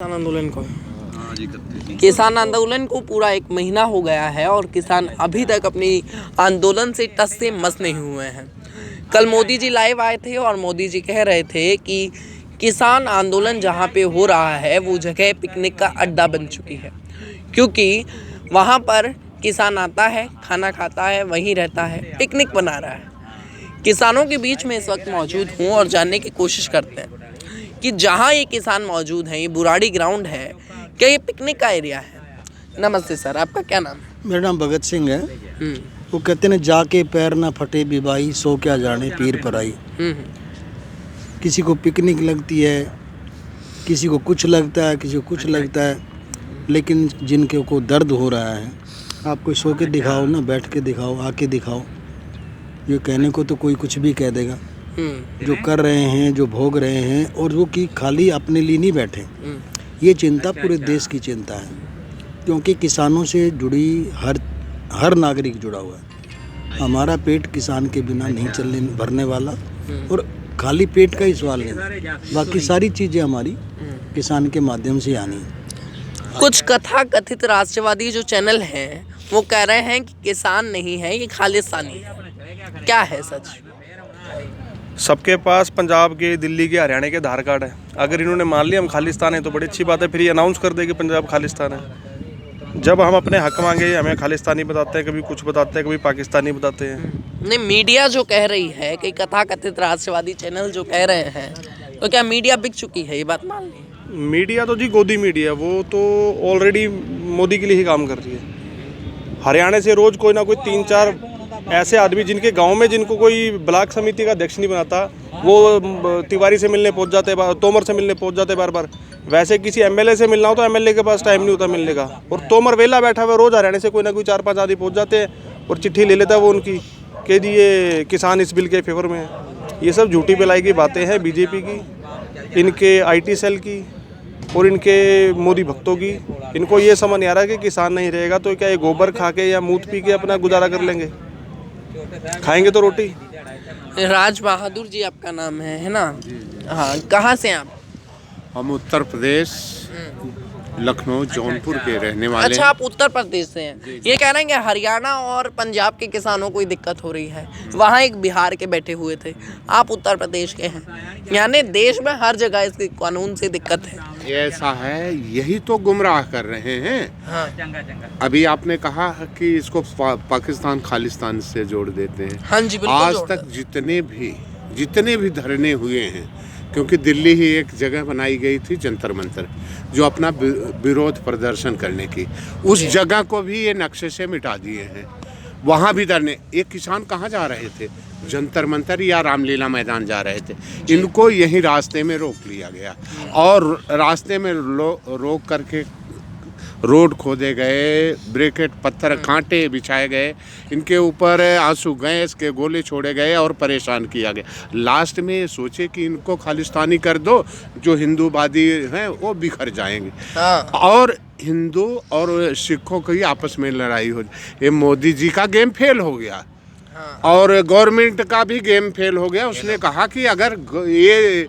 किसान आंदोलन को किसान आंदोलन को पूरा 1 महीना हो गया है और किसान अभी तक अपनी आंदोलन से टस से मस नहीं हुए हैं। कल मोदी जी लाइव आए थे और मोदी जी कह रहे थे कि किसान आंदोलन जहां पे हो रहा है वो जगह पिकनिक का अड्डा बन चुकी है, क्योंकि वहां पर किसान आता है, खाना खाता है, वहीं रहता है, पिकनिक बना रहा है। किसानों के बीच में इस वक्त मौजूद हूँ और जानने की कोशिश करते हैं कि जहाँ ये किसान मौजूद हैं, ये बुराड़ी ग्राउंड है, क्या ये पिकनिक का एरिया है? नमस्ते सर, आपका क्या नाम है? मेरा नाम भगत सिंह है। वो कहते हैं जाके पैर ना फटे बिबाई, सो क्या जाने पीर पर आई। किसी को पिकनिक लगती है, किसी को कुछ लगता है, किसी को कुछ लगता है, लेकिन जिनके को दर्द हो रहा है, आप कोई सो के दिखाओ ना, बैठ के दिखाओ, आके दिखाओ। ये कहने को तो कोई कुछ भी कह देगा। जो कर रहे हैं, जो भोग रहे हैं, और वो कि खाली अपने लिए नहीं बैठे। ये चिंता पूरे देश की चिंता है, क्योंकि किसानों से जुड़ी हर नागरिक जुड़ा हुआ है। हमारा पेट किसान के बिना नहीं चलने भरने वाला, और खाली पेट का ही सवाल नहीं, बाकी सारी चीज़ें हमारी किसान के माध्यम से आनी। कुछ कथा कथित राष्ट्रवादी जो चैनल हैं वो कह रहे हैं कि किसान नहीं है, ये खालिस्तानी है। क्या है सच? सबके पास पंजाब के, दिल्ली के, हरियाणा के आधार कार्ड है। अगर इन्होंने मान लिया हम खालिस्तान है तो बड़ी अच्छी बात है, फिर ये अनाउंस कर दे कि पंजाब खालिस्तान है। जब हम अपने हक मांगे हमें खालिस्तानी बताते हैं, कभी कुछ बताते हैं, कभी पाकिस्तानी बताते हैं। नहीं, मीडिया जो कह रही है कि कथा कथित राष्ट्रवादी चैनल जो कह रहे हैं, तो क्या मीडिया बिक चुकी है? ये बात मान ली। मीडिया तो जी गोदी मीडिया, वो तो ऑलरेडी मोदी के लिए ही काम कर रही है। हरियाणा से रोज़ कोई ना कोई 3-4 ऐसे आदमी जिनके गांव में जिनको कोई ब्लॉक समिति का अध्यक्ष नहीं बनाता, वो तिवारी से मिलने पहुंच जाते, तोमर से मिलने पहुंच जाते बार बार। वैसे किसी एमएलए से मिलना हो तो एमएलए के पास टाइम नहीं होता मिलने का, और तोमर वेला बैठा हुआ रोज़ हरियाणा से कोई ना कोई 4-5 आदमी पहुंच जाते हैं और चिट्ठी ले लेता है वो उनकी कि जी ये किसान इस बिल के फेवर में है। ये सब झूठी बिलाई की बातें हैं बीजेपी की, इनके IT सेल की और इनके मोदी भक्तों की। इनको ये समझ नहीं आ रहा कि किसान नहीं रहेगा तो क्या ये गोबर खा के या मूत पी के अपना गुजारा कर लेंगे? खाएंगे तो रोटी। राज बहादुर जी आपका नाम है ना? हाँ, कहाँ से आप? हम उत्तर प्रदेश लखनऊ जौनपुर के रहने वाले अच्छा, आप उत्तर प्रदेश से हैं। ये कह रहे हैं कि हरियाणा और पंजाब के किसानों को दिक्कत हो रही है, वहाँ एक बिहार के बैठे हुए थे, आप उत्तर प्रदेश के हैं, यानी देश में हर जगह इसके कानून से दिक्कत है। ऐसा है, यही तो गुमराह कर रहे हैं। हाँ। अभी आपने कहा कि इसको पाकिस्तान खालिस्तान से जोड़ देते हैं। हाँ जी, बिल्कुल। आज तक जितने भी धरने हुए हैं, क्योंकि दिल्ली ही एक जगह बनाई गई थी जंतर मंतर, जो अपना विरोध प्रदर्शन करने की, उस जगह को भी ये नक्शे से मिटा दिए हैं। वहाँ भी धरने, एक किसान कहाँ जा रहे थे? जंतर मंतर या रामलीला मैदान जा रहे थे। इनको यहीं रास्ते में रोक लिया गया और रास्ते में रोक करके रोड खोदे गए, ब्रेकेट पत्थर कांटे बिछाए गए, इनके ऊपर आंसू गैस के गोले छोड़े गए और परेशान किया गया। लास्ट में सोचे कि इनको खालिस्तानी कर दो, जो हिंदूवादी हैं वो बिखर जाएंगे। हाँ। और हिंदू और सिखों की आपस में लड़ाई हो जाए। ये मोदी जी का गेम फेल हो गया। और गवर्नमेंट का भी गेम फेल हो गया। उसने कहा कि अगर ये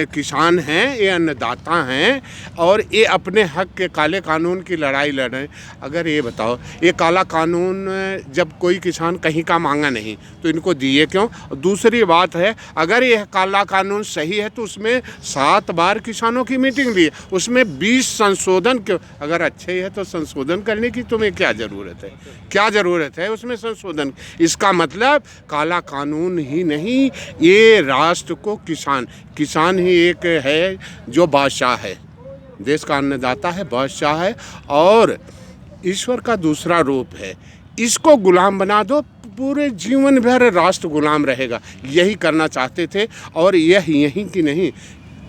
किसान हैं, ये अन्नदाता हैं और ये अपने हक के काले कानून की लड़ाई लड़ रहे हैं, अगर ये बताओ, ये काला कानून जब कोई किसान कहीं का मांगा नहीं तो इनको दिए क्यों? दूसरी बात है, अगर ये काला कानून सही है तो उसमें 7 बार किसानों की मीटिंग ली है, उसमें 20 संशोधन क्यों? अगर अच्छे है तो संशोधन करने की तुम्हें क्या ज़रूरत है? क्या ज़रूरत है उसमें संशोधन? इसका मतलब काला कानून ही नहीं, ये राष्ट्र को किसान ही एक है जो बादशाह है, देश का अन्नदाता है, बादशाह है और ईश्वर का दूसरा रूप है। इसको गुलाम बना दो, पूरे जीवन भर राष्ट्र गुलाम रहेगा। यही करना चाहते थे। और यही की नहीं,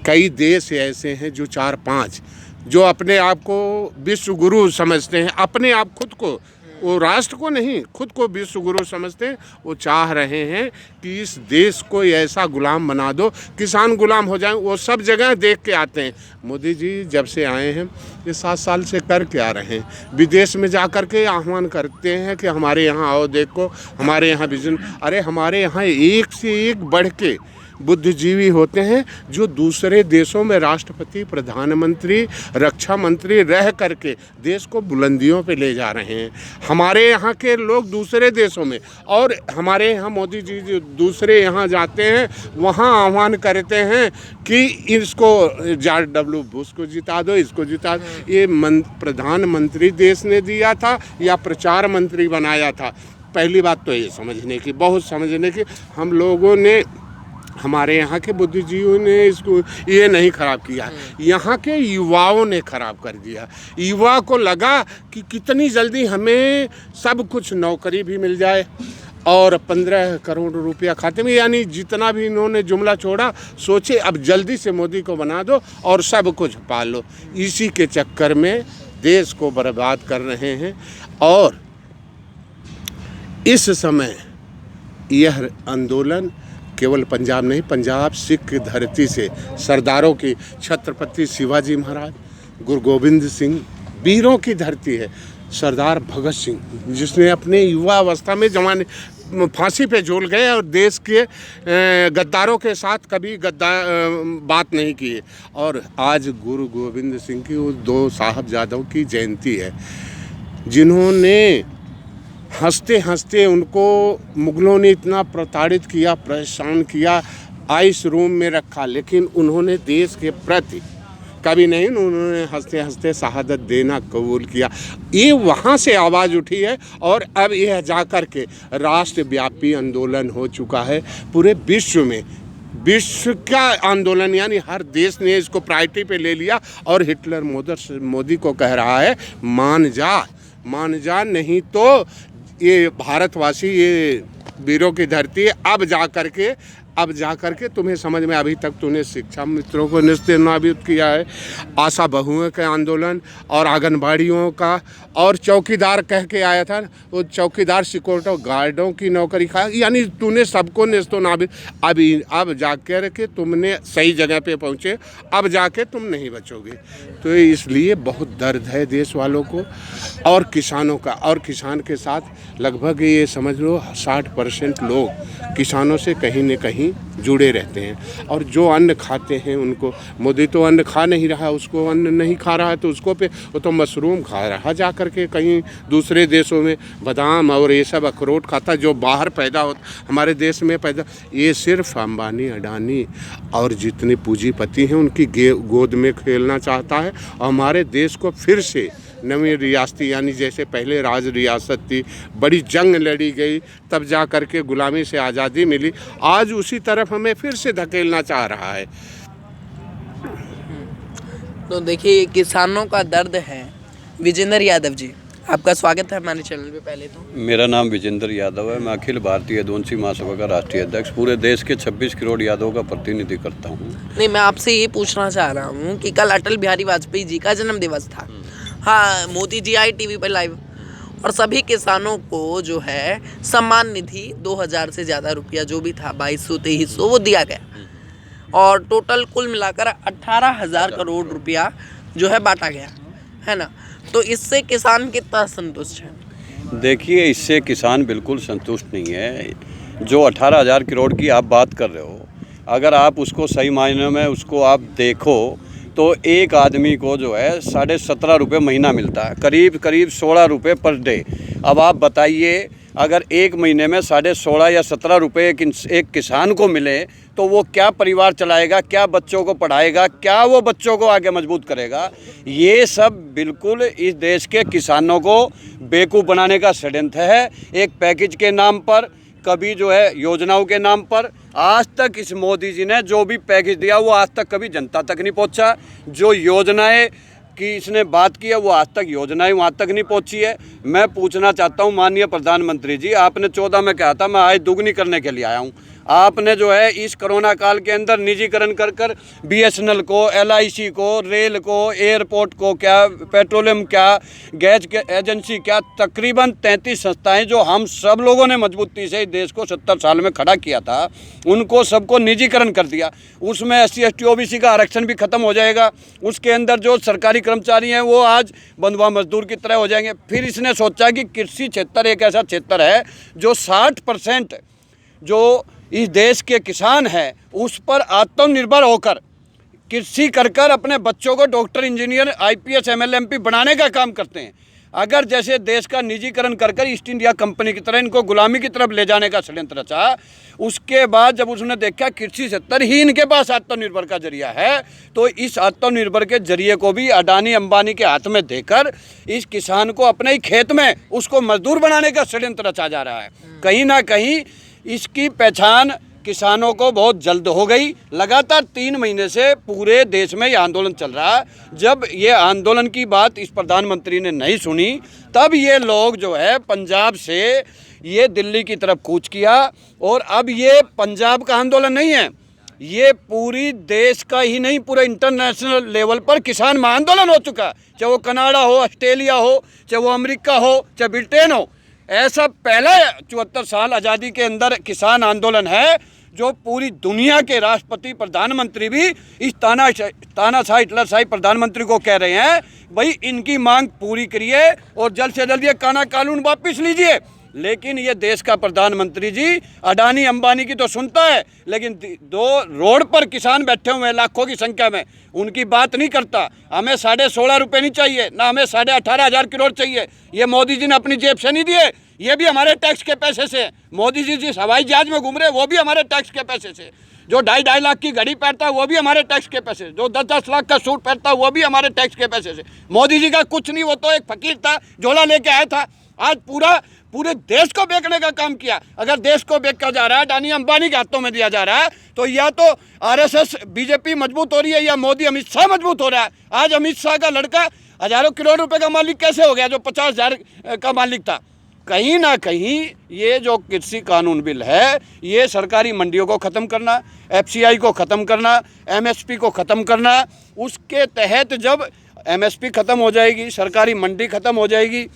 कई देश ऐसे हैं जो 4-5 जो अपने आप को विश्व गुरु समझते हैं, अपने आप खुद को, वो राष्ट्र को नहीं, खुद को विश्व गुरु समझते हैं। वो चाह रहे हैं कि इस देश को ऐसा गुलाम बना दो, किसान गुलाम हो जाएं। वो सब जगह देख के आते हैं। मोदी जी जब से आए हैं, ये 7 साल से कर के आ रहे हैं। विदेश में जा कर के आह्वान करते हैं कि हमारे यहाँ आओ, देखो हमारे यहाँ विजन। अरे हमारे यहाँ एक से एक बढ़ के बुद्धिजीवी होते हैं जो दूसरे देशों में राष्ट्रपति, प्रधानमंत्री, रक्षा मंत्री रह करके देश को बुलंदियों पे ले जा रहे हैं। हमारे यहाँ के लोग दूसरे देशों में, और हमारे यहाँ मोदी जी जो दूसरे यहाँ जाते हैं वहाँ आह्वान करते हैं कि इसको जॉर्ज डब्ल्यू बुश को जिता दो, इसको जिता दो। ये प्रधानमंत्री देश ने दिया था या प्रचार मंत्री बनाया था? पहली बात तो ये समझने की, बहुत समझने की। हम लोगों ने, हमारे यहाँ के बुद्धिजीवियों ने इसको ये नहीं खराब किया, यहाँ के युवाओं ने खराब कर दिया। युवा को लगा कि कितनी जल्दी हमें सब कुछ, नौकरी भी मिल जाए और 15 करोड़ रुपया खाते में, यानी जितना भी इन्होंने जुमला छोड़ा, सोचे अब जल्दी से मोदी को बना दो और सब कुछ पा लो। इसी के चक्कर में देश को बर्बाद कर रहे हैं। और इस समय यह आंदोलन केवल पंजाब नहीं, पंजाब सिख की धरती से सरदारों की, छत्रपति शिवाजी महाराज, गुरु गोविंद सिंह, वीरों की धरती है। सरदार भगत सिंह जिसने अपने युवा अवस्था में जवानी फांसी पे झूल गए और देश के गद्दारों के साथ कभी बात नहीं की। और आज गुरु गोविंद सिंह की उस 2 साहबजादों की जयंती है जिन्होंने हंसते हंसते, उनको मुगलों ने इतना प्रताड़ित किया, परेशान किया, आइस रूम में रखा, लेकिन उन्होंने देश के प्रति कभी नहीं, उन्होंने हंसते हंसते शहादत देना कबूल किया। ये वहाँ से आवाज़ उठी है और अब यह जा कर के राष्ट्रव्यापी आंदोलन हो चुका है पूरे विश्व में। विश्व का आंदोलन, यानी हर देश ने इसको प्रायोरिटी पे ले लिया और हिटलर मोदी को कह रहा है मान जा, नहीं तो ये भारतवासी, ये वीरों की धरती है। अब जा करके तुम्हें समझ में, अभी तक तूने शिक्षा मित्रों को नेस्तनाबूद किया है, आशा बहुओं के आंदोलन और आंगनबाड़ियों का, और चौकीदार कह के आया था, वो चौकीदार सिक्योरिटी गार्डों की नौकरी खा, यानी तूने सबको नेस्तनाबूद। अब जा कर के तुमने सही जगह पे पहुँचे, अब जाके तुम नहीं बचोगे। तो इसलिए बहुत दर्द है देश वालों को और किसानों का। और किसान के साथ लगभग ये समझ लो 60% लोग किसानों से कहीं न कहीं जुड़े रहते हैं। और जो अन्न खाते हैं उनको, मोदी तो अन्न खा नहीं रहा, उसको अन्न नहीं खा रहा है तो उसको पे वो तो मशरूम खा रहा जा करके कहीं दूसरे देशों में, बादाम और ये सब अखरोट खाता जो बाहर पैदा होता, हमारे देश में पैदा। ये सिर्फ अंबानी, अडानी और जितने पूंजीपति हैं उनकी गोद में खेलना चाहता है। और हमारे देश को फिर से नवी रियासती, यानी जैसे पहले राज रियासत थी, बड़ी जंग लड़ी गई, तब जा कर के गुलामी से आज़ादी मिली, आज उसी तरफ हमें फिर से धकेलना चाह रहा है। तो देखिए किसानों का दर्द है। विजेंद्र यादव जी, आपका स्वागत है हमारे चैनल पे। पहले तो मेरा नाम विजेंद्र यादव है, मैं अखिल भारतीय यदुवंशी महासभा का राष्ट्रीय अध्यक्ष, पूरे देश के 26 करोड़ यादवों का प्रतिनिधि करता हूँ। नहीं, मैं आपसे ये पूछना चाह रहा हूँ कि कल अटल बिहारी वाजपेयी जी का जन्म दिवस था। हाँ, मोदी जी आए टीवी पर लाइव और सभी किसानों को जो है सम्मान निधि 2000 से ज़्यादा रुपया जो भी था, 2200-2300 वो दिया गया और टोटल कुल मिलाकर 18,000 करोड़ रुपया जो है बांटा गया है ना। तो इससे किसान कितना संतुष्ट है? देखिए, इससे किसान बिल्कुल संतुष्ट नहीं है। जो 18,000 करोड़ की आप बात कर रहे हो, अगर आप उसको सही मायने में उसको आप देखो तो एक आदमी को जो है 17.5 रुपये महीना मिलता है, करीब 16 रुपये पर डे। अब आप बताइए, अगर एक महीने में 16.5 या 17 रुपये एक किसान को मिले तो वो क्या परिवार चलाएगा, क्या बच्चों को पढ़ाएगा, क्या वो बच्चों को आगे मजबूत करेगा? ये सब बिल्कुल इस देश के किसानों को बेवकूफ़ बनाने का षड्यंत्र है। एक पैकेज के नाम पर, कभी जो है योजनाओं के नाम पर, आज तक इस मोदी जी ने जो भी पैकेज दिया वो आज तक कभी जनता तक नहीं पहुंचा। जो योजनाएं की इसने बात की है वो आज तक योजनाएं वहाँ तक नहीं पहुंची है। मैं पूछना चाहता हूं माननीय प्रधानमंत्री जी, आपने 14 में कहा था मैं आय दोगुनी करने के लिए आया हूं। आपने जो है इस कोरोना काल के अंदर निजीकरण कर BSNL को, LIC को, रेल को, एयरपोर्ट को, क्या पेट्रोलियम, क्या गैस एजेंसी, क्या तकरीबन 33 संस्थाएं जो हम सब लोगों ने मजबूती से इस देश को 70 साल में खड़ा किया था, उनको सबको निजीकरण कर दिया। उसमें SC ST OBC का आरक्षण भी खत्म हो जाएगा। उसके अंदर जो सरकारी कर्मचारी हैं वो आज बंधुआ मजदूर की तरह हो जाएंगे। फिर इसने सोचा कि कृषि क्षेत्र एक ऐसा क्षेत्र है जो 60% जो इस देश के किसान हैं उस पर आत्मनिर्भर होकर कृषि कर अपने बच्चों को doctor, engineer, IPS, ML, MP बनाने का काम करते हैं। अगर जैसे देश का निजीकरण कर ईस्ट इंडिया कंपनी की तरह इनको गुलामी की तरफ ले जाने का षड्यंत्र रचा, उसके बाद जब उसने देखा कृषि क्षेत्र ही इनके पास आत्मनिर्भर का जरिया है, तो इस आत्मनिर्भर के जरिए को भी अडानी अंबानी के हाथ में देकर इस किसान को अपने ही खेत में उसको मजदूर बनाने का षड्यंत्र रचा जा रहा है। कहीं ना कहीं इसकी पहचान किसानों को बहुत जल्द हो गई। लगातार 3 महीने से पूरे देश में ये आंदोलन चल रहा है। जब ये आंदोलन की बात इस प्रधानमंत्री ने नहीं सुनी, तब ये लोग जो है पंजाब से ये दिल्ली की तरफ कूच किया। और अब ये पंजाब का आंदोलन नहीं है, ये पूरी देश का ही नहीं, पूरे इंटरनेशनल लेवल पर किसान महाआंदोलन हो चुका है। चाहे वो कनाडा हो, ऑस्ट्रेलिया हो, चाहे वो अमेरिका हो, चाहे ब्रिटेन हो। ऐसा पहला 74 साल आज़ादी के अंदर किसान आंदोलन है जो पूरी दुनिया के राष्ट्रपति, प्रधानमंत्री भी इस तानाशाही हिटलरशाही प्रधानमंत्री को कह रहे हैं भाई इनकी मांग पूरी करिए और जल्द से जल्द ये काला कानून वापस लीजिए। लेकिन ये देश का प्रधानमंत्री जी अडानी अंबानी की तो सुनता है, लेकिन दो रोड पर किसान बैठे हुए हैं लाखों की संख्या में, उनकी बात नहीं करता। हमें 16.5 रुपये नहीं चाहिए, ना हमें 18,500 करोड़ चाहिए। ये मोदी जी ने अपनी जेब से नहीं दिए, ये भी हमारे टैक्स के पैसे से। मोदी जी जिस हवाई जहाज में घूम रहे वो भी हमारे टैक्स के पैसे से। जो 2.5 लाख की घड़ी पहनता है वो भी हमारे टैक्स के पैसे से। जो 10-10 लाख का सूट पहनता है वो भी हमारे टैक्स के पैसे से। मोदी जी का कुछ नहीं, वो तो एक फकीर था, झोला लेके आया था। आज पूरे देश को बेचने का काम किया। अगर देश को बेचा जा रहा है, अडानी अंबानी के हाथों में दिया जा रहा है, तो या तो RSS BJP मजबूत हो रही है या मोदी अमित शाह मजबूत हो रहा है। आज अमित शाह का लड़का हजारों करोड़ रुपए का मालिक कैसे हो गया जो 50,000 का मालिक था। कहीं ना कहीं ये जो कृषि कानून बिल है, ये सरकारी मंडियों को ख़त्म करना, FCI को ख़त्म करना, MSP को ख़त्म करना। उसके तहत जब MSP ख़त्म हो जाएगी, सरकारी मंडी ख़त्म हो जाएगी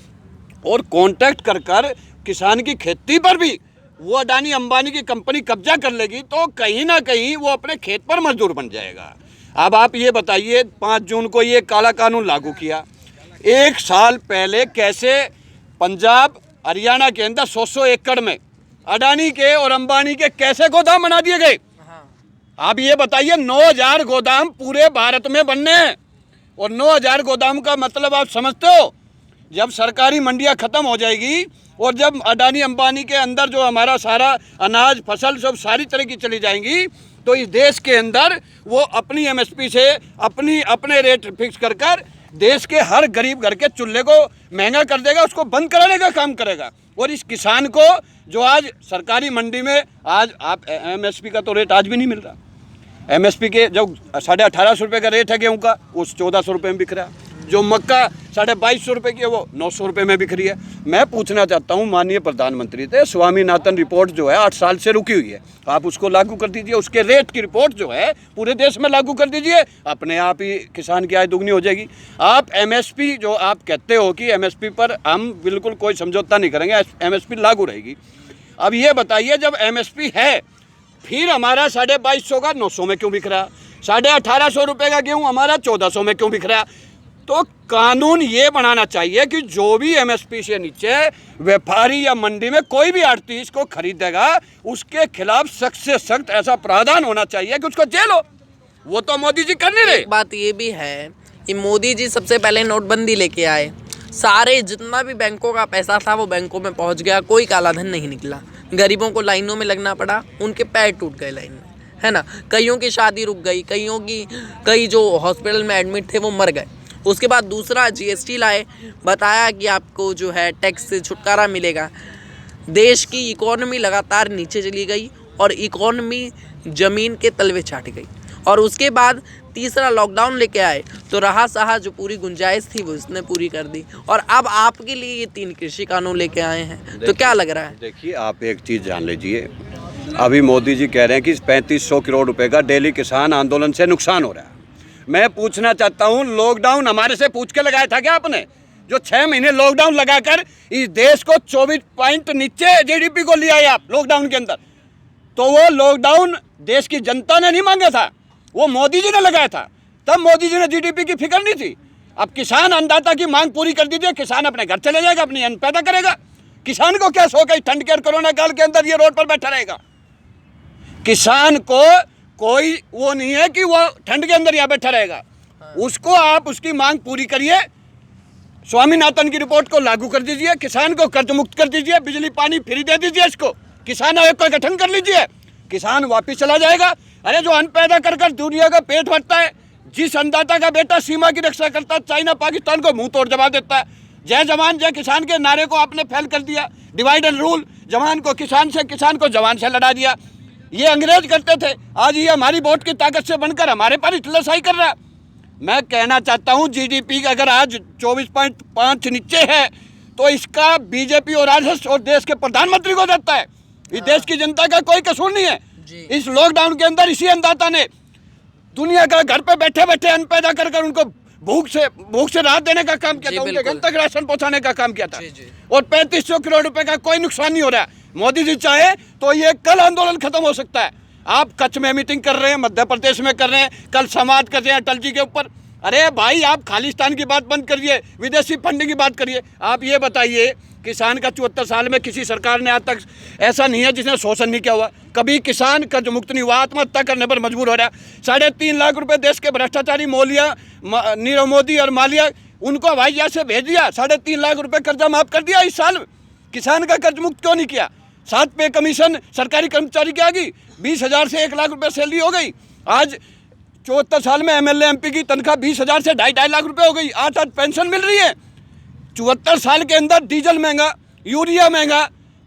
और कॉन्ट्रैक्ट कर किसान की खेती पर भी वो अडानी अंबानी की कंपनी कब्जा कर लेगी, तो कहीं ना कहीं वो अपने खेत पर मजदूर बन जाएगा। अब आप ये बताइए, 5 जून को ये काला कानून लागू किया। 1 साल पहले कैसे पंजाब, हरियाणा के अंदर 100 एकड़ में अडानी के और अंबानी के कैसे गोदाम बना दिए गए। आप ये बताइए, 9,000 गोदाम पूरे भारत में बनने हैं। और 9,000 गोदाम का मतलब आप समझते हो, जब सरकारी मंडियां खत्म हो जाएगी और जब अडानी अंबानी के अंदर जो हमारा सारा अनाज, फसल सब सारी तरह की चली जाएंगी, तो इस देश के अंदर वो अपनी MSP से अपने रेट फिक्स कर देश के हर गरीब घर के चूल्हे को महंगा कर देगा, उसको बंद कराने का काम करेगा। और इस किसान को जो आज सरकारी मंडी में, आज आप MSP का तो रेट आज भी नहीं मिल रहा। MSP के जो 1850 रुपये का रेट है गेहूँ का, उस 1400 रुपये में बिक रहा है। जो मक्का 2250 रुपये की है वो 900 रुपये में बिक रही है। मैं पूछना चाहता हूँ माननीय प्रधानमंत्री से, स्वामीनाथन रिपोर्ट जो है 8 साल से रुकी हुई है, आप उसको लागू कर दीजिए। उसके रेट की रिपोर्ट जो है पूरे देश में लागू कर दीजिए, अपने आप ही किसान की आय दुगनी हो जाएगी। आप MSP जो आप कहते हो कि MSP पर हम बिल्कुल कोई समझौता नहीं करेंगे, MSP लागू रहेगी। अब ये बताइए, जब MSP है फिर हमारा 2250 का 900 में क्यों बिक रहा, 1850 रुपये का गेहूँ हमारा 1400 में क्यों बिक रहा। तो कानून ये बनाना चाहिए कि जो भी MSP से नीचे व्यापारी या मंडी में कोई भी आड़ती इसको खरीदेगा, उसके खिलाफ सख्त से सख्त ऐसा प्रावधान होना चाहिए कि उसको जेल हो। वो तो मोदी जी कर नहीं रहे। एक बात ये भी है कि मोदी जी सबसे पहले नोटबंदी लेके आए, सारे जितना भी बैंकों का पैसा था वो बैंकों में पहुंच गया, कोई कालाधन नहीं निकला। गरीबों को लाइनों में लगना पड़ा, उनके पैर टूट गए लाइन में, है ना। कईयों की शादी रुक गई, कई जो हॉस्पिटल में एडमिट थे वो मर गए। उसके बाद दूसरा GST लाए, बताया कि आपको जो है टैक्स से छुटकारा मिलेगा। देश की इकोनॉमी लगातार नीचे चली गई और इकोनॉमी ज़मीन के तलवे चाट गई। और उसके बाद तीसरा लॉकडाउन लेके आए, तो रहा सहा जो पूरी गुंजाइश थी वो इसने पूरी कर दी। और अब आपके लिए ये 3 कृषि कानून लेके आए हैं, तो क्या लग रहा है? देखिए, आप एक चीज़ जान लीजिए, अभी मोदी जी कह रहे हैं कि 3500 करोड़ रुपए का डेली किसान आंदोलन से नुकसान हो रहा है। मैं पूछना चाहता हूं, लॉकडाउन हमारे से पूछ के लगाया था क्या आपने? जो 6 महीने लॉकडाउन लगाकर इस देश को 24 पॉइंट नीचे GDP को ले आए आप लॉकडाउन के अंदर, तो वो लॉकडाउन देश की जनता ने नहीं मांगा था, वो मोदी जी ने लगाया था। तब मोदी जी ने GDP की फिक्र नहीं थी। अब किसान अन्नदाता की मांग पूरी कर दीजिए, किसान अपने घर चले जाएगा, अपनी अन्न पैदा करेगा। किसान को क्या शौक है ठंड के और कोरोना काल के अंदर ये रोड पर बैठा रहेगा? किसान को कोई वो नहीं है कि वो ठंड के अंदर यहाँ बैठा रहेगा, उसको आप उसकी मांग पूरी करिए, स्वामीनाथन की रिपोर्ट को लागू कर दीजिए, किसान को कर्ज मुक्त कर दीजिए, बिजली पानी फ्री दे दीजिए, इसको किसान आयोग का गठन कर लीजिए, किसान वापिस चला जाएगा। अरे जो अन्न पैदा कर कर दुनिया का पेट भरता है, जिस अन्नदाता का बेटा सीमा की रक्षा करता है, चाइना पाकिस्तान को मुंह तोड़ जवाब देता है, जय जवान जय किसान के नारे को आपने फेल कर दिया, डिवाइड एंड रूल, जवान को किसान से, किसान को जवान से लड़ा दिया। ये अंग्रेज करते थे, आज ये हमारी वोट की ताकत से बनकर हमारे पर इतलाशाही कर रहा है। मैं कहना चाहता हूं जीडीपी अगर आज 24.5 नीचे है तो इसका बीजेपी और आरएसएस और देश के प्रधानमंत्री को देता है। इस देश की जनता का कोई कसूर नहीं है। इस लॉकडाउन के अंदर इसी अन्नदाता ने दुनिया का घर पे बैठे बैठे अन्न पैदा कर कर उनको भूख से राहत देने का काम किया था, उनके घर तक राशन पहुंचाने का काम किया था, और 3500 करोड़ रुपए का कोई नुकसान नहीं हो रहा है। मोदी जी चाहे तो ये कल आंदोलन खत्म हो सकता है। आप कच्छ में मीटिंग कर रहे हैं, मध्य प्रदेश में कर रहे हैं, कल समाज कर रहे हैं अटल जी के ऊपर। अरे भाई आप खालिस्तान की बात बंद करिए, विदेशी फंडिंग की बात करिए। आप ये बताइए किसान का 74 साल में किसी सरकार ने आज तक ऐसा नहीं है जिसने शोषण नहीं किया हुआ। कभी किसान कर्ज मुक्त नहीं हुआ, आत्महत्या करने पर मजबूर हो रहा है। 3.5 लाख रुपए देश के भ्रष्टाचारी मौलिया, नीरव मोदी और मालिया, उनको हवाई जहाज से भेज दिया, 3.5 लाख रुपए कर्जा माफ कर दिया इस साल। किसान का कर्ज मुक्त क्यों नहीं किया? 7 पे कमीशन सरकारी कर्मचारी की आ गई, 20,000 से 1 लाख रुपए सैलरी हो गई। आज 74 साल में एमएलए एमपी की तनख्वाह 20,000 से 2.5 लाख रुपए हो गई। 8 पेंशन मिल रही है। 74 साल के अंदर डीजल महंगा, यूरिया महंगा,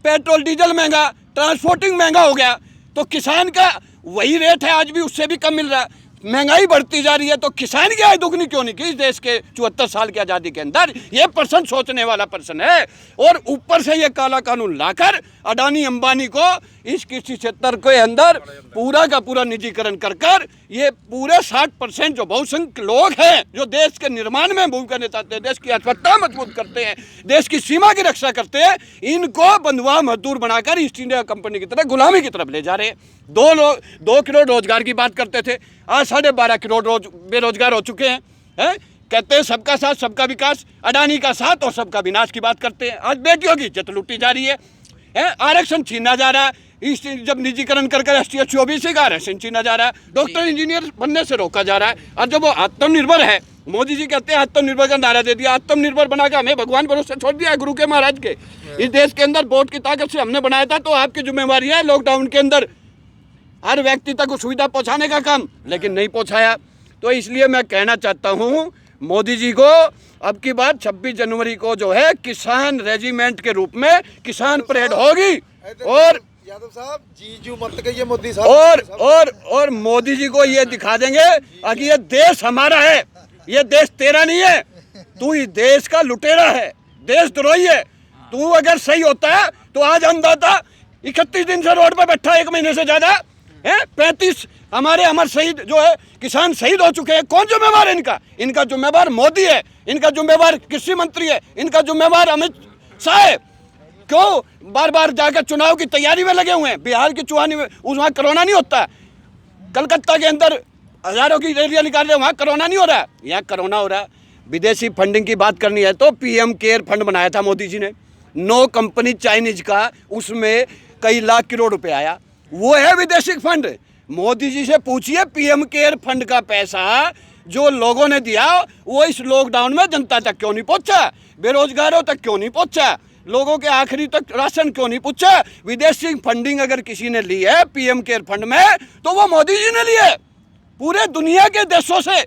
पेट्रोल डीजल महंगा, ट्रांसपोर्टिंग महंगा हो गया, तो किसान का वही रेट है, आज भी उससे भी कम मिल रहा है। महंगाई बढ़ती जा रही है, तो किसान की आय दुगनी क्यों नहीं की इस देश के 74 साल की आज़ादी के अंदर? ये पर्सन सोचने वाला पर्सन है। और ऊपर से ये काला कानून लाकर अडानी अंबानी को इस कृषि क्षेत्र के अंदर पूरा का पूरा निजीकरण कर कर ये पूरे 60% जो बहुसंख्यक लोग हैं जो देश के निर्माण में भूमिका निभाते हैं, देश की अर्थव्यवस्था मजबूत करते हैं, देश की सीमा की रक्षा करते हैं, इनको बंधुआ मजदूर बनाकर ईस्ट इंडिया कंपनी की तरह गुलामी की तरफ ले जा रहे हैं। 2 करोड़ रोजगार की बात करते थे, आज 12.5 करोड़ बेरोजगार हो चुके हैं। कहते हैं सबका साथ सबका विकास, अडानी का साथ और सबका विनाश की बात करते हैं। आज बेटियों की इज्जत लूटी जा रही है, आरक्षण छीना जा रहा है, इस जब निजीकरण कर ST OBC का आरक्षण छीना जा रहा है, डॉक्टर इंजीनियर बनने से रोका जा रहा है। और जब वो आत्मनिर्भर है, मोदी जी कहते हैं आत्मनिर्भर का नारा दे दिया, आत्मनिर्भर बना के हमें भगवान भरोसे छोड़ दिया गुरु के महाराज के। इस देश के अंदर वोट की ताकत से हमने बनाया था, तो आपकी जिम्मेवारी है लॉकडाउन के अंदर हर व्यक्ति तक सुविधा पहुंचाने का काम, लेकिन नहीं पहुंचाया। तो इसलिए मैं कहना चाहता हूं मोदी जी को, अब की बार 26 जनवरी को जो है किसान रेजिमेंट के रूप में किसान परेड होगी। और यादव साहब जीजू मत कहिए मोदी साहब, और मोदी जी को ये दिखा देंगे कि ये देश हमारा है, ये देश तेरा नहीं है, तू इस देश का लुटेरा है, देशद्रोही है। तू अगर सही होता है तो आज अन्नदाता 31 दिन से रोड पर बैठा, 1 महीने से ज्यादा है। 35 हमारे अमर शहीद जो है किसान शहीद हो चुके हैं। कौन जिम्मेवार है इनका? इनका जिम्मेवार मोदी है, इनका जिम्मेवार कृषि मंत्री है, इनका जिम्मेवार अमित शाह है। क्यों बार बार जाकर चुनाव की तैयारी में लगे हुए हैं? बिहार की चुनाव में वहाँ कोरोना नहीं होता, कलकत्ता के अंदर हजारों की रैलियां निकाल रहे हैं, वहाँ कोरोना नहीं हो रहा, यहाँ कोरोना हो रहा है। विदेशी फंडिंग की बात करनी है तो PM केयर फंड बनाया था मोदी जी ने, 9 कंपनी चाइनीज का, उसमें कई लाख करोड़ रुपए आया, वो है विदेशी फंड। मोदी जी से पूछिए PM केयर फंड का पैसा जो लोगों ने दिया वो इस लॉकडाउन में जनता तक क्यों नहीं पहुंचा, बेरोजगारों तक क्यों नहीं पहुंचा, लोगों के आखिरी तक राशन क्यों नहीं पहुंचा? विदेशी फंडिंग अगर किसी ने ली है PM केयर फंड में तो वो मोदी जी ने ली है। पूरे दुनिया के देशों से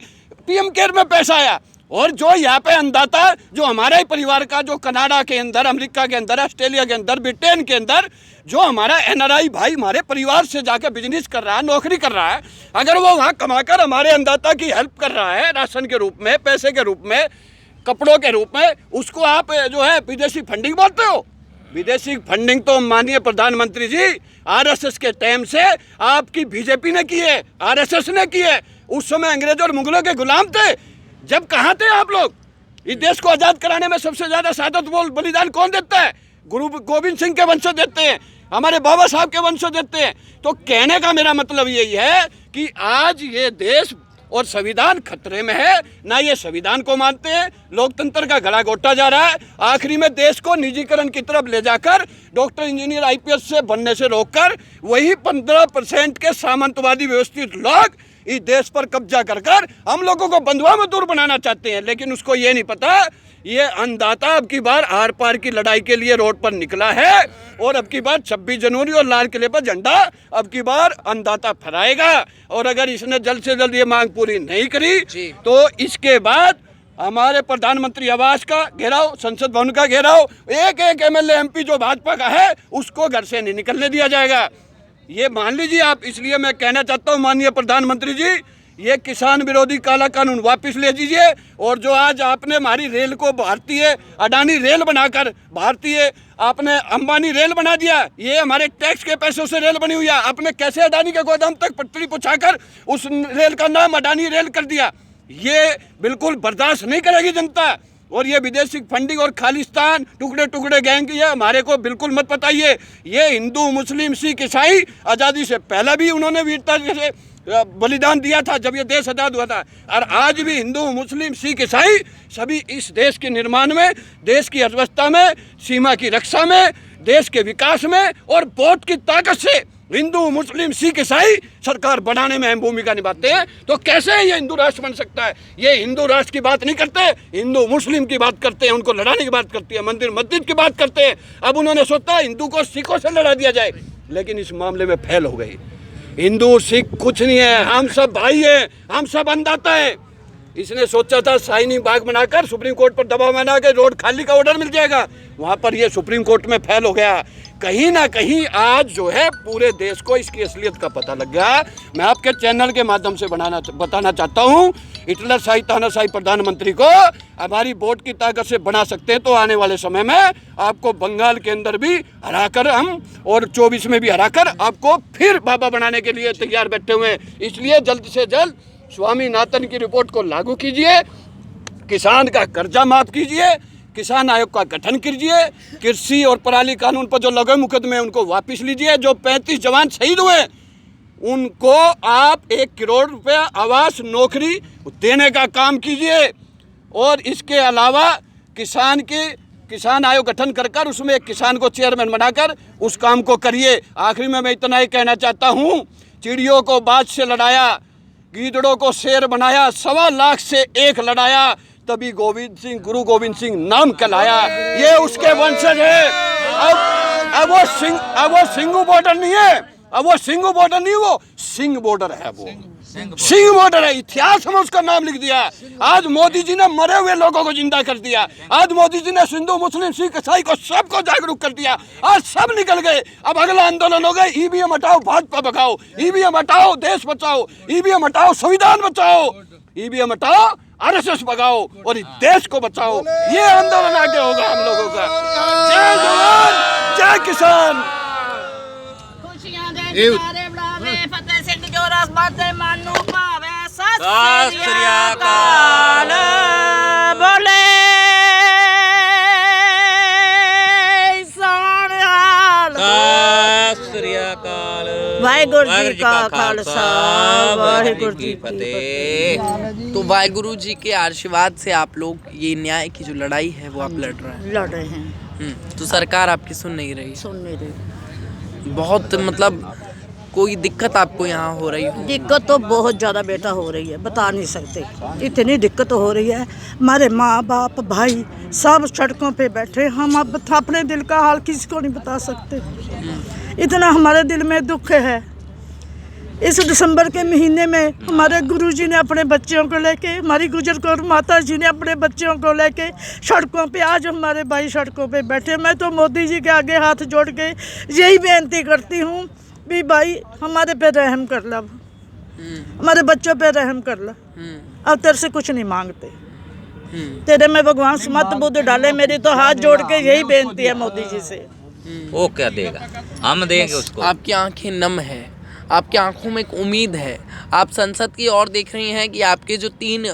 PM केयर में पैसा आया। और जो यहाँ पे अन्नदाता जो हमारा ही परिवार का, जो कनाडा के अंदर, अमेरिका के अंदर, ऑस्ट्रेलिया के अंदर, ब्रिटेन के अंदर, जो हमारा NRI भाई हमारे परिवार से जाकर बिजनेस कर रहा है, नौकरी कर रहा है, अगर वो वहाँ कमाकर हमारे अन्नदाता की हेल्प कर रहा है राशन के रूप में, पैसे के रूप में, कपड़ों के रूप में, उसको आप जो है विदेशी फंडिंग बोलते हो? विदेशी फंडिंग तो माननीय प्रधानमंत्री जी RSS के टाइम से आपकी BJP ने की है, RSS ने की है। उस समय अंग्रेजों और मुगलों के गुलाम थे। जब कहाँ थे आप लोग? इस देश को आज़ाद कराने में सबसे ज़्यादा शहादत बलिदान कौन देता है? गुरु गोविंद सिंह के वंशज देते हैं, हमारे बाबा साहब के वंशज देते हैं। तो कहने का मेरा मतलब यही है कि आज ये देश और संविधान खतरे में है। ना ये संविधान को मानते हैं, लोकतंत्र का गला घोटा जा रहा है। आखिरी में देश को निजीकरण की तरफ ले जाकर डॉक्टर इंजीनियर IPS से बनने से रोककर वही 15% के सामंतवादी व्यवस्थित लोग इस देश पर कब्जा कर हम लोगों को बंधुआ में दूर बनाना चाहते हैं। लेकिन उसको ये नहीं पता, ये अन्नदाता अब की बार आर पार की लड़ाई के लिए रोड पर निकला है और अब की बार 26 जनवरी और लाल किले पर झंडा अब की बार अन्नदाता फहराएगा। और अगर इसने जल्द से जल्द ये मांग पूरी नहीं करी तो इसके बाद हमारे प्रधानमंत्री आवास का घेराव, संसद भवन का घेराव, एक MLA MP जो भाजपा का है उसको घर से नहीं निकलने दिया जाएगा। ये मान लीजिए आप। इसलिए मैं कहना चाहता हूँ माननीय प्रधानमंत्री जी, ये किसान विरोधी काला कानून वापस ले दीजिए। और जो आज आपने हमारी रेल को भारतीय अडानी रेल बनाकर भारतीय आपने अंबानी रेल बना दिया, ये हमारे टैक्स के पैसों से रेल बनी हुई है। आपने कैसे अडानी के गोदाम तक पटरी पहुंचाकर उस रेल का नाम अडानी रेल कर दिया। ये बिल्कुल बर्दाश्त नहीं करेगी जनता। और ये विदेशी फंडिंग और खालिस्तान टुकड़े टुकड़े गैंग ये हमारे को बिल्कुल मत बताइए। ये हिंदू मुस्लिम सिख ईसाई आज़ादी से पहले भी उन्होंने वीरता जैसे बलिदान दिया था जब ये देश आज़ाद हुआ था। और आज भी हिंदू मुस्लिम सिख ईसाई सभी इस देश के निर्माण में, देश की अर्थव्यवस्था में, सीमा की रक्षा में, देश के विकास में और वोट की ताकत से हिंदू मुस्लिम सिख ईसाई सरकार बनाने में अहम भूमिका निभाते हैं। तो कैसे ये हिंदू राष्ट्र बन सकता है? ये हिंदू राष्ट्र की बात नहीं करते, हिंदू मुस्लिम की बात करते हैं, उनको लड़ाने की बात करती है, मंदिर मस्जिद की बात करते हैं। अब उन्होंने सोचा हिंदू को सिखों से लड़ा दिया जाए, लेकिन इस मामले में फेल हो गई। हिंदू सिख कुछ नहीं है, हम सब भाई हैं, हम सब अन्नदाता हैं। इसने सोचा था शाइनी बाग बनाकर सुप्रीम कोर्ट पर दबाव बना के रोड खाली का ऑर्डर मिल जाएगा, वहाँ पर ये सुप्रीम कोर्ट में फेल हो गया। कहीं ना कहीं आज जो है पूरे देश को इसकी असलियत का पता लग गया। मैं आपके चैनल के माध्यम से बताना चाहता हूँ, हिटलरशाही तानाशाही प्रधानमंत्री को हमारी वोट की ताकत से बना सकते हैं तो आने वाले समय में आपको बंगाल के अंदर भी हराकर हम और 24 में भी हराकर आपको फिर बाबा बनाने के लिए तैयार बैठे हुए हैं। इसलिए जल्द से जल्द स्वामीनाथन की रिपोर्ट को लागू कीजिए, किसान का कर्जा माफ कीजिए, किसान आयोग का गठन कीजिए, कृषि और पराली कानून पर जो लगे मुकदमे उनको वापस लीजिए, जो 35 जवान शहीद हुए उनको आप 1 करोड़ रुपया आवास नौकरी देने का काम कीजिए। और इसके अलावा किसान आयोग गठन कर उसमें एक किसान को चेयरमैन बनाकर उस काम को करिए। आखिरी में मैं इतना ही कहना चाहता हूँ, चिड़ियों को बाज से लड़ाया, गीदड़ों को शेर बनाया, 1.25 लाख से 1 लड़ाया, तभी गुरु गोविंद सिंह नाम कहलाया। ये उसके वंशज है। अब वो सिंगू बॉर्डर नहीं है, अब वो सिंगू बॉर्डर नहीं, वो सिंह बॉर्डर है, वो सिंह बॉर्डर है। इतिहास में उसका नाम लिख दिया। आज मोदी जी ने मरे हुए लोगों को जिंदा कर दिया। आज मोदी जी ने हिंदू मुस्लिम सिख ईसाई को सबको जागरूक कर दिया। आज सब निकल गए। अब अगला आंदोलन हो गए, EVM हटाओ, भाजपा भगाओ, EVM हटाओ, देश बचाओ, EVM हटाओ, संविधान बचाओ, EVM हटाओ, RSS भगाओ और इस देश को बचाओ। ये आंदोलन आगे होगा हम लोगों का। जय जवान, जय किसान। खुशियां दे नारे बुलावे, फतेह सिंह जो रसमत दे मानू भावे, सत श्री अकाल बोले सोहणियाल। सत श्री अकाल। वाहिगुरु जी का खालसा, वाहिगुरु जी की फतेह। तो वाहिगुरु जी के आशीर्वाद से आप लोग ये न्याय की जो लड़ाई है वो आप लड़ रहे हैं। तो सरकार आपकी सुन नहीं रही। बहुत मतलब कोई दिक्कत आपको यहाँ हो रही है? दिक्कत तो बहुत ज़्यादा बेटा हो रही है, बता नहीं सकते। इतनी दिक्कत हो रही है। हमारे माँ बाप भाई सब सड़कों पे बैठे। हम अब अपने दिल का हाल किसी को नहीं बता सकते। इतना हमारे दिल में दुख है। इस दिसंबर के महीने में हमारे गुरुजी ने अपने बच्चों को लेके, हमारी गुजर कौर माता जी ने अपने बच्चों को लेके सड़कों पे, आज हमारे भाई सड़कों पे बैठे। मैं तो मोदी जी के आगे हाथ जोड़ के यही बेनती करती हूँ भी भाई हमारे पे रहम कर ला, हमारे बच्चों पे रहम कर ला। अब तेरे से कुछ नहीं मांगते, तेरे में भगवान सुमत बुद्ध डाले। मेरी तो हाथ जोड़ के यही बेनती है मोदी जी से। वो क्या देगा, हम देंगे उसको। आपकी आंखें नम है, आपकी आंखों में एक उम्मीद है, आप संसद की ओर देख रही हैं कि आपके जो 3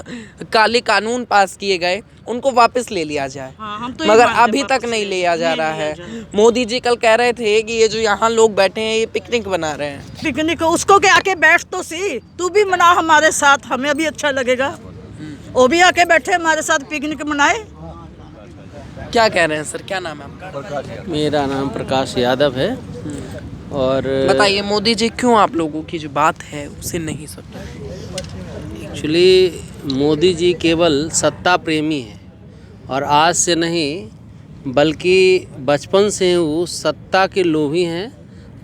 काले कानून पास किए गए उनको वापस ले लिया जाए, हम तो मगर अभी तक नहीं लिया जा रहा है। मोदी जी कल कह रहे थे कि ये जो यहाँ लोग बैठे हैं ये पिकनिक बना रहे हैं। पिकनिक उसको के आके बैठ तो सी, तू भी मना हमारे साथ, हमें भी अच्छा लगेगा। वो भी आके बैठे हमारे साथ पिकनिक मनाए। क्या कह रहे हैं सर, क्या नाम है आपका? मेरा नाम प्रकाश यादव है। और बताइए मोदी जी क्यों आप लोगों की जो बात है उसे नहीं सुन रहे? एक्चुअली मोदी जी केवल सत्ता प्रेमी हैं और आज से नहीं बल्कि बचपन से वो सत्ता के लोभी हैं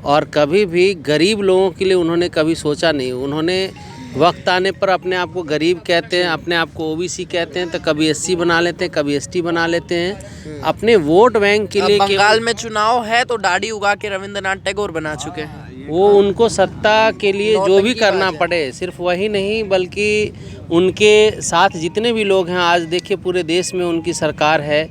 और कभी भी गरीब लोगों के लिए उन्होंने कभी सोचा नहीं। उन्होंने वक्त आने पर अपने आप को गरीब कहते हैं, अपने आप को ओबीसी कहते हैं, तो कभी एससी बना लेते हैं, कभी एसटी बना लेते हैं अपने वोट बैंक के लिए। बंगाल में चुनाव है तो दाढ़ी उगा के रविंद्रनाथ टैगोर बना चुके हैं। वो उनको सत्ता के लिए जो भी करना पड़े, सिर्फ वही नहीं बल्कि उनके साथ जितने भी लोग हैं, आज देखिए पूरे देश में उनकी सरकार है,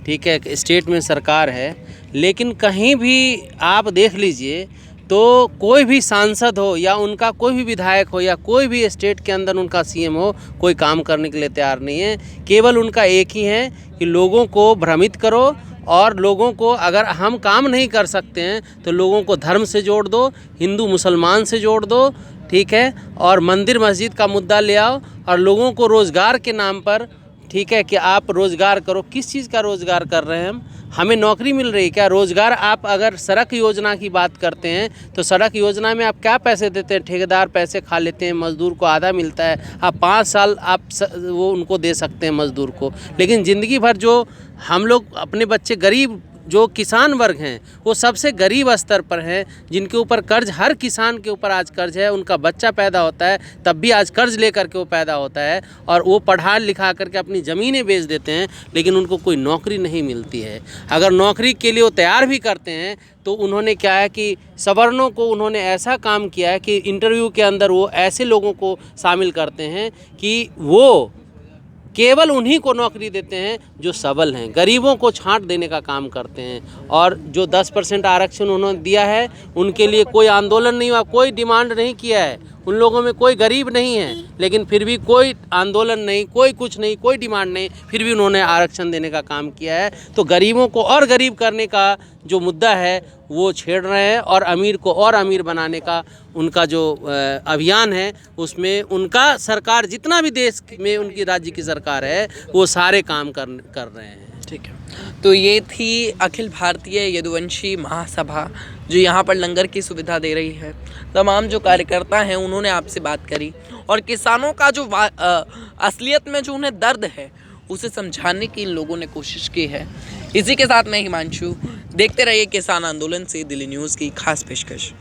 ठीक है, स्टेट में सरकार है, लेकिन कहीं भी आप देख लीजिए तो कोई भी सांसद हो या उनका कोई भी विधायक हो या कोई भी स्टेट के अंदर उनका सीएम हो, कोई काम करने के लिए तैयार नहीं है। केवल उनका एक ही है कि लोगों को भ्रमित करो और लोगों को, अगर हम काम नहीं कर सकते हैं तो लोगों को धर्म से जोड़ दो, हिंदू मुसलमान से जोड़ दो, ठीक है, और मंदिर मस्जिद का मुद्दा ले आओ और लोगों को रोज़गार के नाम पर, ठीक है, कि आप रोज़गार करो। किस चीज़ का रोज़गार कर रहे हैं हम? हमें नौकरी मिल रही है क्या? रोज़गार आप अगर सड़क योजना की बात करते हैं तो सड़क योजना में आप क्या पैसे देते हैं? ठेकेदार पैसे खा लेते हैं, मज़दूर को आधा मिलता है। आप 5 साल आप वो उनको दे सकते हैं मज़दूर को, लेकिन ज़िंदगी भर जो हम लोग अपने बच्चे गरीब जो किसान वर्ग हैं वो सबसे गरीब स्तर पर हैं, जिनके ऊपर कर्ज, हर किसान के ऊपर आज कर्ज है। उनका बच्चा पैदा होता है तब भी आज कर्ज लेकर के वो पैदा होता है और वो पढ़ा लिखा करके अपनी ज़मीनें बेच देते हैं, लेकिन उनको कोई नौकरी नहीं मिलती है। अगर नौकरी के लिए वो तैयार भी करते हैं तो उन्होंने क्या है कि सवर्णों को उन्होंने ऐसा काम किया है कि इंटरव्यू के अंदर वो ऐसे लोगों को शामिल करते हैं कि वो केवल उन्हीं को नौकरी देते हैं जो सबल हैं, गरीबों को छांट देने का काम करते हैं। और जो 10% आरक्षण उन्होंने दिया है उनके लिए कोई आंदोलन नहीं हुआ, कोई डिमांड नहीं किया है। उन लोगों में कोई गरीब नहीं है, लेकिन फिर भी कोई आंदोलन नहीं, कोई कुछ नहीं, कोई डिमांड नहीं, फिर भी उन्होंने आरक्षण देने का काम किया है। तो गरीबों को और गरीब करने का जो मुद्दा है वो छेड़ रहे हैं और अमीर को और अमीर बनाने का उनका जो अभियान है उसमें उनका सरकार, जितना भी देश में उनकी राज्य की सरकार है, वो सारे काम कर रहे हैं। ठीक है, तो ये थी अखिल भारतीय यदुवंशी महासभा जो यहाँ पर लंगर की सुविधा दे रही है। तमाम जो कार्यकर्ता हैं उन्होंने आपसे बात करी और किसानों का जो असलियत में जो उन्हें दर्द है उसे समझाने की इन लोगों ने कोशिश की है। इसी के साथ मैं हिमांशु, देखते रहिए किसान आंदोलन से दिल्ली न्यूज़ की खास पेशकश।